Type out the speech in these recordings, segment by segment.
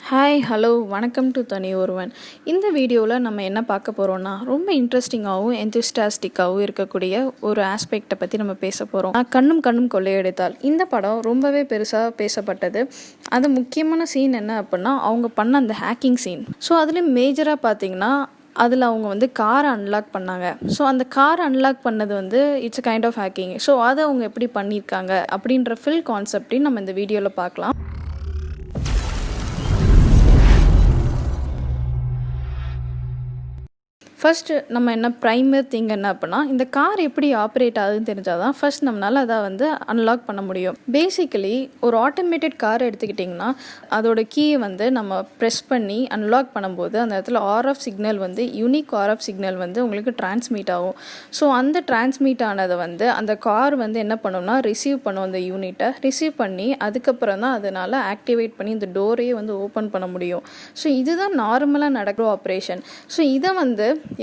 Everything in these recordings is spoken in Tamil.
ஹாய் ஹலோ வணக்கம் டு தனி ஒருவன். இந்த வீடியோவில் நம்ம என்ன பார்க்க போகிறோம்னா ரொம்ப இன்ட்ரெஸ்டிங்காகவும் எந்தூஸ்டாஸ்டிக்காகவும் இருக்கக்கூடிய ஒரு ஆஸ்பெக்டை பற்றி நம்ம பேச போகிறோம். கண்ணும் கண்ணும் கொள்ளையடித்தால் இந்த படம் ரொம்பவே பெருசாக பேசப்பட்டது. அது முக்கியமான சீன் என்ன அப்படின்னா அவங்க பண்ண அந்த ஹேக்கிங் சீன். ஸோ அதுலேயும் மேஜராக பார்த்தீங்கன்னா அதில் அவங்க காரை அன்லாக் பண்ணாங்க. ஸோ அந்த காரை அன்லாக் பண்ணது it's a kind of hacking. So அதை அவங்க எப்படி பண்ணியிருக்காங்க அப்படின்ற ஃபுல் கான்செப்டையும் நம்ம இந்த வீடியோவில் பார்க்கலாம். ஃபர்ஸ்ட்டு நம்ம என்ன ப்ரைமர் திங் என்ன அப்படின்னா இந்த கார் எப்படி ஆப்ரேட் ஆகுதுன்னு தெரிஞ்சால் தான் ஃபர்ஸ்ட் நம்மளால் அதை அன்லாக் பண்ண முடியும். பேசிக்கலி ஒரு ஆட்டோமேட்டட் கார் எடுத்துக்கிட்டிங்கன்னா அதோட கீயை நம்ம ப்ரெஸ் பண்ணி அன்லாக் பண்ணும்போது அந்த இடத்துல RF signal unique RF signal உங்களுக்கு டிரான்ஸ்மிட் ஆகும். ஸோ அந்த டிரான்ஸ்மிட் ஆனதை அந்த கார் என்ன பண்ணும்னா ரிசீவ் பண்ணும். அந்த யூனிட்டை ரிசீவ் பண்ணி அதுக்கப்புறம் தான் அதனால் ஆக்டிவேட் பண்ணி இந்த டோரையே ஓப்பன் பண்ண முடியும். ஸோ இதுதான் நார்மலாக நடக்கிற ஆப்ரேஷன். ஸோ இதை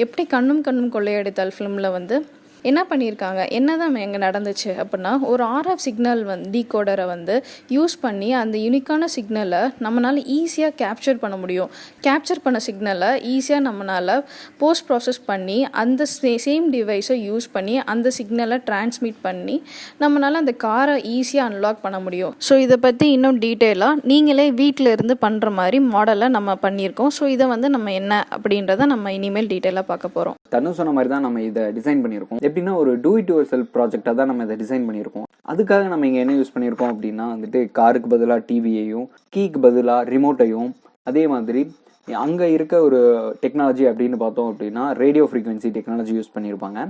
எப்படி கண்ணும் கண்ணும் கொள்ளையடித்தால் ஃபிலிமில் என்ன பண்ணியிருக்காங்க, என்ன தான் எங்கே நடந்துச்சு அப்படின்னா ஒரு ஆர்எஃப் சிக்னல் டீகோடரை யூஸ் பண்ணி அந்த யூனிக்கான சிக்னலை நம்மளால் ஈஸியாக கேப்சர் பண்ண முடியும். கேப்சர் பண்ண சிக்னலை ஈஸியாக நம்மளால் போஸ்ட் ப்ராசஸ் பண்ணி அந்த சேம் டிவைஸை யூஸ் பண்ணி அந்த சிக்னலை டிரான்ஸ்மிட் பண்ணி நம்மளால் அந்த காரை ஈஸியாக அன்லாக் பண்ண முடியும். ஸோ இதை பற்றி இன்னும் டீட்டெயிலாக நீங்களே வீட்டில் இருந்து பண்ணுற மாதிரி மாடலை நம்ம பண்ணியிருக்கோம். ஸோ இதை நம்ம என்ன அப்படின்றத நம்ம இனிமேல் டீட்டெயிலாக பார்க்க போகிறோம். தனு சொன்ன மாதிரி தான் நம்ம இதை டிசைன் பண்ணியிருக்கோம். எப்படின்னா ஒரு டூ இட் யுவர் செல்ஃப் ப்ராஜெக்டாக தான் நம்ம இதை டிசைன் பண்ணியிருக்கோம். அதுக்காக நம்ம இங்கே என்ன யூஸ் பண்ணியிருக்கோம் அப்படின்னா காருக்கு பதிலாக டிவியையும் கீக்கு பதிலாக ரிமோட்டையும் அதே மாதிரி அங்கே இருக்க ஒரு டெக்னாலஜி அப்படின்னு பார்த்தோம் அப்படின்னா ரேடியோ ஃப்ரீக்வன்சி டெக்னாலஜி யூஸ் பண்ணியிருப்பாங்க.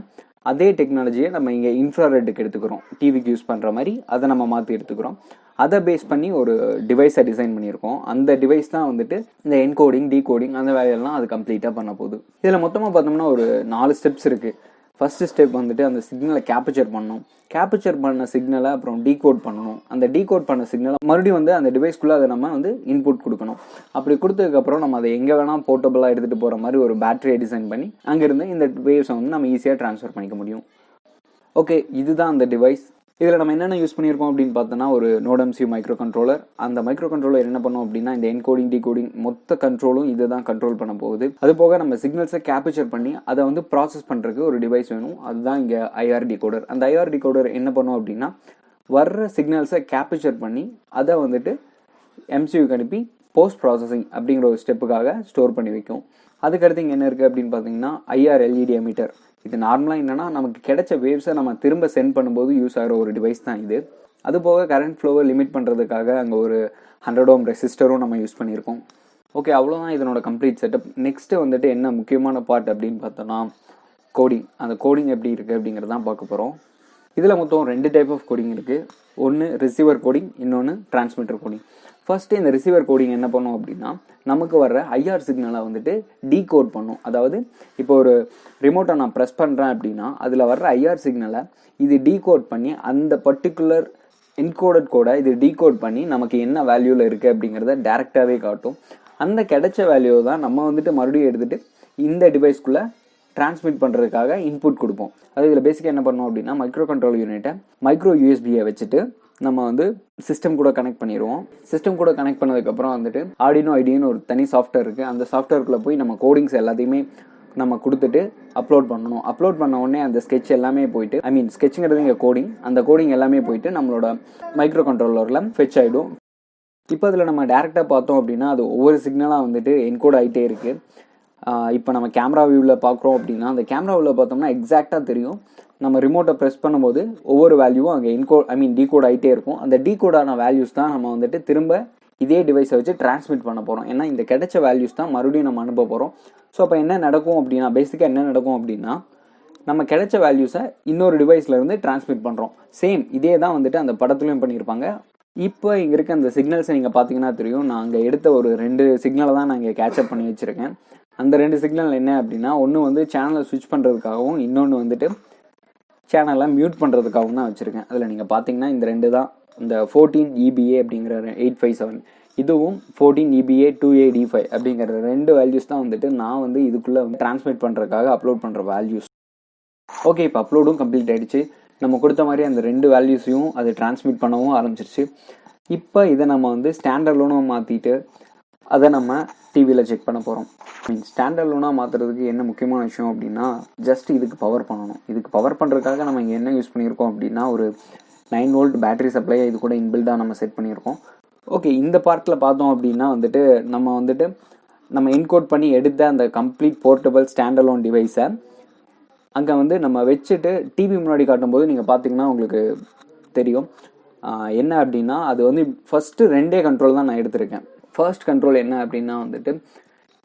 அதே டெக்னாலஜியை நம்ம இங்கே இன்ஃப்ராரெட்டுக்கு எடுத்துக்கிறோம். டிவிக்கு யூஸ் பண்ணுற மாதிரி அதை நம்ம மாற்றி எடுத்துக்கிறோம். அதை பேஸ் பண்ணி ஒரு டிவைஸை டிசைன் பண்ணியிருக்கோம். அந்த டிவைஸ் தான் இந்த என்கோடிங் டீகோடிங் அந்த வேலையெல்லாம் அது கம்ப்ளீட்டாக பண்ண போகுது. இதில் மொத்தமாக பார்த்தோம்னா ஒரு 4 ஸ்டெப்ஸ் இருக்குது. ஃபர்ஸ்ட் ஸ்டெப் அந்த சிக்னலை கேப்சர் பண்ணணும். கேப்சர் பண்ண சிக்னலை அப்புறம் டீகோட் பண்ணணும். அந்த டீகோட் பண்ண சிக்னலை மறுபடியும் அந்த டிவைஸ்க்குள்ளே அதை நம்ம இன்புட் கொடுக்கணும். அப்படி கொடுத்ததுக்கப்புறம் நம்ம அதை எங்கே வேணால் போர்ட்டபுளாக எடுத்துகிட்டு போகிற மாதிரி ஒரு பேட்டரியை டிசைன் பண்ணி அங்கேருந்து இந்த வேவ்ஸை நம்ம ஈஸியாக ட்ரான்ஸ்ஃபர் பண்ணிக்க முடியும். ஓகே, இதுதான் அந்த டிவைஸ். இதில் நம்ம என்னென்ன யூஸ் பண்ணியிருக்கோம் அப்படின்னு பார்த்தோன்னா ஒரு நோடம்சியூ மைக்ரோ கண்ட்ரோலர். அந்த மைக்ரோ கண்ட்ரோலர் என்ன பண்ணோம் அப்படின்னா இந்த என்கோடிங் டீகோடிங் மொத்த கண்ட்ரோலும் இதை தான் கண்ட்ரோல் பண்ண போகுது. அது போக நம்ம சிக்னல்ஸை கேப்சர் பண்ணி அதை ப்ராசஸ் பண்ணுறதுக்கு ஒரு டிவைஸ் வேணும். அதுதான் இங்கே ஐஆர் டிகோடர். அந்த ஐஆர் டிகோடர் என்ன பண்ணோம் அப்படின்னா வர்ற சிக்னல்ஸை கேப்சர் பண்ணி அதை எம்சியூக்கு அனுப்பி போஸ்ட் ப்ராசஸிங் அப்படிங்கிற ஒரு ஸ்டெப்புக்காக ஸ்டோர் பண்ணி வைக்கும். அதுக்கடுத்து இங்கே என்ன இருக்குது அப்படின்னு பார்த்தீங்கன்னா ஐஆர் எல்இடி எமிட்டர். இது நார்மலாக என்னென்னா நமக்கு கிடைச்ச வேவ்ஸை நம்ம திரும்ப சென்ட் பண்ணும்போது யூஸ் ஆகிற ஒரு டிவைஸ் தான் இது. அது போக கரண்ட் ஃப்ளோவை லிமிட் பண்ணுறதுக்காக அங்கே ஒரு 100 ohm ரெசிஸ்டரும் நம்ம யூஸ் பண்ணியிருக்கோம். ஓகே, அவ்வளோதான் இதனோட கம்ப்ளீட் செட்டப். நெக்ஸ்ட்டு என்ன முக்கியமான பார்ட் அப்படின்னு பார்த்தோன்னா கோடிங். அந்த கோடிங் எப்படி இருக்குது அப்படிங்கிறதான் பார்க்க போகிறோம். இதில் மொத்தம் 2 டைப் ஆஃப் கோடிங் இருக்குது. ஒன்று ரிசீவர் கோடிங், இன்னொன்று டிரான்ஸ்மிட்டர் கோடிங். ஃபர்ஸ்ட்டு இந்த ரிசீவர் கோடிங் என்ன பண்ணும் அப்படின்னா நமக்கு வர்ற ஐஆர் சிக்னலை டீகோட் பண்ணும். அதாவது இப்போ ஒரு ரிமோட்டை நான் ப்ரெஸ் பண்ணுறேன் அப்படின்னா அதில் வர்ற ஐஆர் சிக்னலை இது டீகோட் பண்ணி அந்த பர்டிகுலர் என்கோடட் கோடை இது டீகோட் பண்ணி நமக்கு என்ன வேல்யூவில் இருக்குது அப்படிங்கிறத டேரெக்டாகவே காட்டும். அந்த கிடைச்ச வேல்யூ தான் நம்ம மறுபடியும் எடுத்துகிட்டு இந்த டிவைஸ்க்குள்ளே டிரான்ஸ்மிட் பண்ணுறதுக்காக இன்புட் கொடுப்போம். அது இதில் பேசிக்காக என்ன பண்ணோம் அப்படின்னா மைக்ரோ கண்ட்ரோல் யூனிட்டை மைக்ரோ யூஎஸ்பியை வச்சுட்டு நம்ம சிஸ்டம் கூட கனெக்ட் பண்ணிடுவோம். சிஸ்டம் கூட கனெக்ட் பண்ணதுக்கப்புறம் ஆர்டினோ ஐடின்னு ஒரு தனி சாஃப்ட்வேர் இருக்குது. அந்த சாஃப்ட்வேருக்குள்ளே போய் நம்ம கோடிங்ஸ் எல்லாத்தையுமே நம்ம கொடுத்துட்டு அப்லோட் பண்ணணும். அப்லோட் பண்ண உடனே அந்த ஸ்கெட்ச் எல்லாமே போயிட்டு ஸ்கெட்சுங்கிறது இங்கே கோடிங், அந்த கோடிங் எல்லாமே போயிட்டு நம்மளோட மைக்ரோ கண்ட்ரோலரில் ஃபெச் ஆகிடும். இப்போ அதில் நம்ம டேரெக்டாக பார்த்தோம் அப்படின்னா அது ஒவ்வொரு சிக்னலாக என்கோட் ஆகிட்டே இருக்குது. இப்போ நம்ம கேமரா வியூவில் பார்க்குறோம் அப்படின்னா அந்த கேமரா வியூவில் பார்த்தோம்னா எக்ஸாக்டாக தெரியும். நம்ம ரிமோட்டை ப்ரெஸ் பண்ணும்போது ஒவ்வொரு வேல்யூவும் அங்கே டீகோட் ஆகிட்டே இருக்கும். அந்த டீகோடான வேல்யூஸ் தான் நம்ம திரும்ப இதே டிவைஸை வச்சு டிரான்ஸ்மிட் பண்ண போகிறோம். ஏன்னா இந்த கிடைச்ச வேல்யூஸ் தான் மறுபடியும் நம்ம அனுப்ப போகிறோம். ஸோ அப்போ என்ன நடக்கும் அப்படின்னா பேசிக்காக என்ன நடக்கும் அப்படின்னா நம்ம கிடைச்ச வேல்யூஸை இன்னொரு டிவைஸ்லேருந்து டிரான்ஸ்மிட் பண்ணுறோம். சேம் இதே தான் அந்த படத்துலையும் பண்ணியிருப்பாங்க. இப்போ இங்கே இருக்க அந்த சிக்னல்ஸை நீங்கள் பார்த்தீங்கன்னா தெரியும். நான் அங்கே எடுத்த ஒரு 2 சிக்னலை தான் நான் இங்கே கேட்சப் பண்ணி வச்சுருக்கேன். அந்த 2 சிக்னல் என்ன அப்படின்னா ஒன்று சேனலை ஸ்விட்ச் பண்ணுறதுக்காகவும் இன்னொன்று சேனலை மியூட் பண்ணுறதுக்காகவும் தான் வச்சுருக்கேன். அதில் நீங்கள் பார்த்தீங்கன்னா இந்த 2 தான் இந்த 14 EBA அப்படிங்கிற 857 இதுவும் 14 EBA 2AD5 அப்படிங்கிற 2 வேல்யூஸ் தான் நான் இதுக்குள்ளே டிரான்ஸ்மிட் பண்ணுறதுக்காக அப்லோட் பண்ணுற வேல்யூஸ். ஓகே, இப்போ அப்லோடும் கம்ப்ளீட் ஆகிடுச்சு. நம்ம கொடுத்த மாதிரி அந்த 2 வேல்யூஸையும் அது டிரான்ஸ்மிட் பண்ணவும் ஆரம்பிச்சிருச்சு. இப்போ இதை நம்ம ஸ்டாண்டர்ட் லோனும் மாற்றிட்டு அதை நம்ம டிவியில் செக் பண்ண போகிறோம். ஸ்டாண்ட் அலோனாக மாற்றுறதுக்கு என்ன முக்கியமான விஷயம் அப்படின்னா, ஜஸ்ட் இதுக்கு பவர் பண்ணணும். இதுக்கு பவர் பண்ணுறதுக்காக நம்ம இங்கே என்ன யூஸ் பண்ணியிருக்கோம் அப்படின்னா, ஒரு 9 வோல்ட் பேட்டரி சப்ளையை இது கூட இன்பில்டாக நம்ம செட் பண்ணியிருக்கோம். ஓகே, இந்த பார்ட்டில் பார்த்தோம் அப்படின்னா நம்ம என்கோட் பண்ணி எடுத்த அந்த கம்ப்ளீட் போர்ட்டபிள் ஸ்டாண்ட் அலோன் டிவைஸை அங்கே நம்ம வச்சுட்டு டிவி முன்னாடி காட்டும்போது நீங்கள் பார்த்தீங்கன்னா உங்களுக்கு தெரியும் என்ன அப்படின்னா, அது ஃபஸ்ட்டு 2 கண்ட்ரோல் தான் நான் எடுத்திருக்கேன். ஃபர்ஸ்ட் கண்ட்ரோல் என்ன அப்படின்னா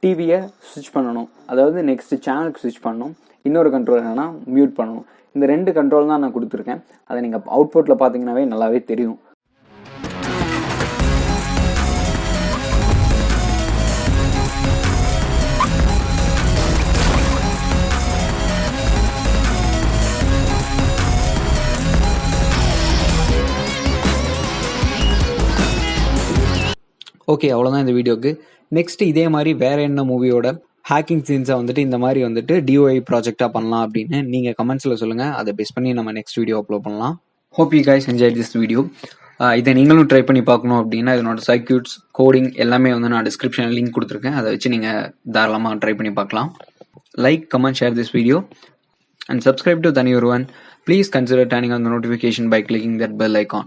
டிவியை ஸ்விட்ச் பண்ணணும், அதாவது நெக்ஸ்ட் சேனலுக்கு ஸ்விட்ச் பண்ணணும். இன்னொரு கண்ட்ரோல் என்னென்னா மியூட் பண்ணணும். இந்த 2 கண்ட்ரோல் தான் நான் கொடுத்துருக்கேன். அதை நீங்கள் அவுட்புட்டில் பார்த்தீங்கன்னாவே நல்லாவே தெரியும். ஓகே, அவ்வளோதான் இந்த வீடியோக்கு. நெக்ஸ்ட் இதே மாதிரி வேற என்ன மூவியோட ஹேக்கிங் சீன்ஸை இந்த மாதிரி டிஓஐ ப்ராஜெக்டாக பண்ணலாம் அப்படின்னு நீங்கள் கமெண்ட்ஸில் சொல்லுங்கள். அதை பேஸ் பண்ணி நம்ம நெக்ஸ்ட் வீடியோ அப்லோட் பண்ணலாம். Hope you guys enjoy this video. இதை நீங்களும் ட்ரை பண்ணி பார்க்கணும் அப்படின்னா இதனோட சர்க்யூட்ஸ், கோடிங் எல்லாமே நான் டிஸ்கிரிப்ஷனில் லிங்க் கொடுத்துருக்கேன். அதை வச்சு நீங்கள் தாராளமாக ட்ரை பண்ணி பார்க்கலாம். Like, comment, share this video and subscribe to Thani Oruvan. Please consider turning on the notification by clicking that bell icon.